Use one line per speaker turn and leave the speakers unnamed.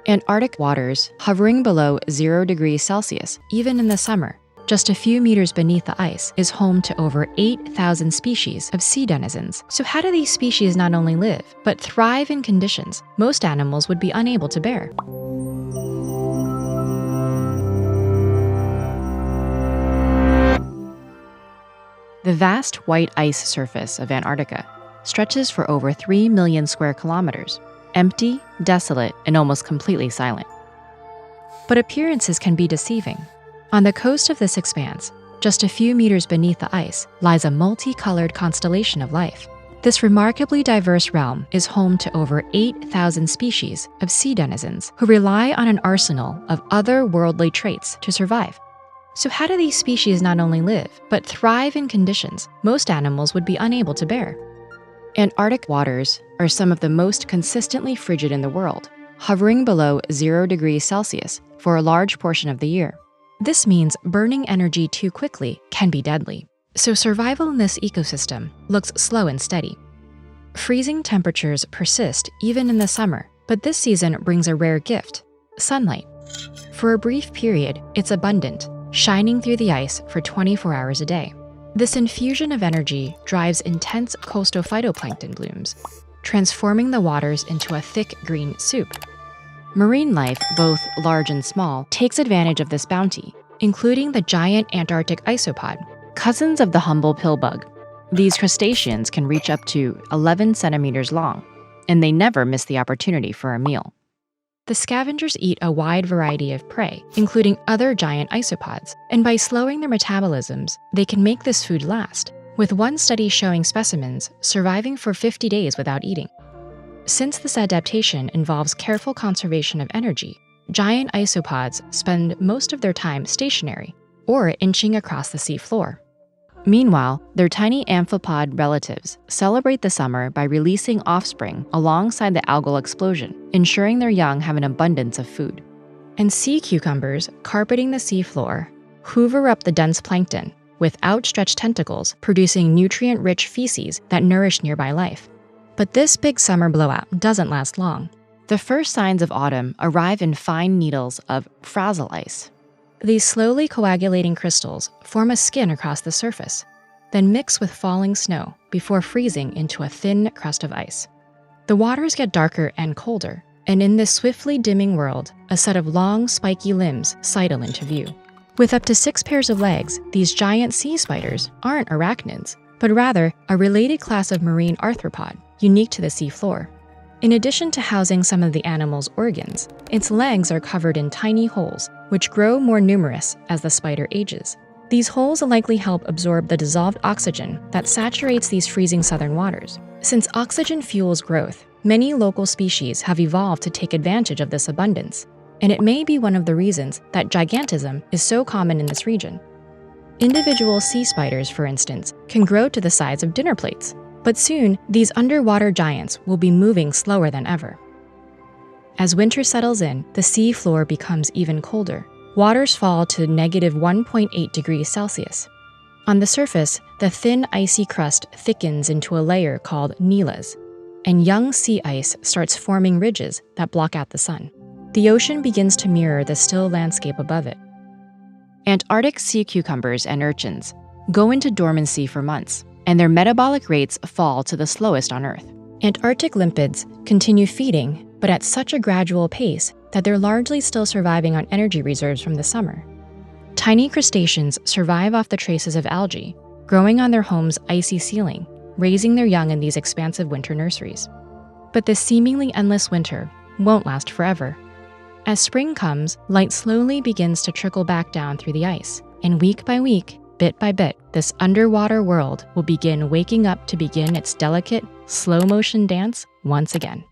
Antarctic waters, hovering below 0 degrees Celsius, even in the summer, just a few meters beneath the ice, is home to over 8,000 species of sea denizens. So how do these species not only live, but thrive in conditions most animals would be unable to bear? The vast white ice surface of Antarctica stretches for over 3 million square kilometers, empty, desolate, and almost completely silent. But appearances can be deceiving. On the coast of this expanse, just a few meters beneath the ice, lies a multicolored constellation of life. This remarkably diverse realm is home to over 8,000 species of sea denizens who rely on an arsenal of otherworldly traits to survive. So how do these species not only live, but thrive in conditions most animals would be unable to bear? Antarctic waters are some of the most consistently frigid in the world, hovering below 0 degrees Celsius for a large portion of the year. This means burning energy too quickly can be deadly. So survival in this ecosystem looks slow and steady. Freezing temperatures persist even in the summer, but this season brings a rare gift: sunlight. For a brief period, it's abundant, shining through the ice for 24 hours a day. This infusion of energy drives intense coastal phytoplankton blooms, transforming the waters into a thick green soup. Marine life, both large and small, takes advantage of this bounty, including the giant Antarctic isopod, cousins of the humble pillbug. These crustaceans can reach up to 11 centimeters long, and they never miss the opportunity for a meal. The scavengers eat a wide variety of prey, including other giant isopods, and by slowing their metabolisms, they can make this food last, with one study showing specimens surviving for 50 days without eating. Since this adaptation involves careful conservation of energy, giant isopods spend most of their time stationary or inching across the seafloor. Meanwhile, their tiny amphipod relatives celebrate the summer by releasing offspring alongside the algal explosion, ensuring their young have an abundance of food. And sea cucumbers, carpeting the seafloor, hoover up the dense plankton, with outstretched tentacles producing nutrient-rich feces that nourish nearby life. But this big summer blowout doesn't last long. The first signs of autumn arrive in fine needles of frazzle ice. These slowly coagulating crystals form a skin across the surface, then mix with falling snow before freezing into a thin crust of ice. The waters get darker and colder, and in this swiftly dimming world, a set of long, spiky limbs sidle into view. With up to 6 pairs of legs, these giant sea spiders aren't arachnids, but rather a related class of marine arthropod, unique to the seafloor. In addition to housing some of the animal's organs, its legs are covered in tiny holes, which grow more numerous as the spider ages. These holes likely help absorb the dissolved oxygen that saturates these freezing southern waters. Since oxygen fuels growth, many local species have evolved to take advantage of this abundance, and it may be one of the reasons that gigantism is so common in this region. Individual sea spiders, for instance, can grow to the size of dinner plates, but soon these underwater giants will be moving slower than ever. As winter settles in, the sea floor becomes even colder. Waters fall to negative 1.8 degrees Celsius. On the surface, the thin icy crust thickens into a layer called nelas, and young sea ice starts forming ridges that block out the sun. The ocean begins to mirror the still landscape above it. Antarctic sea cucumbers and urchins go into dormancy for months, and their metabolic rates fall to the slowest on Earth. Antarctic limpids continue feeding, but at such a gradual pace that they're largely still surviving on energy reserves from the summer. Tiny crustaceans survive off the traces of algae, growing on their home's icy ceiling, raising their young in these expansive winter nurseries. But this seemingly endless winter won't last forever. As spring comes, light slowly begins to trickle back down through the ice, and week by week, bit by bit, this underwater world will begin waking up to begin its delicate, slow-motion dance once again.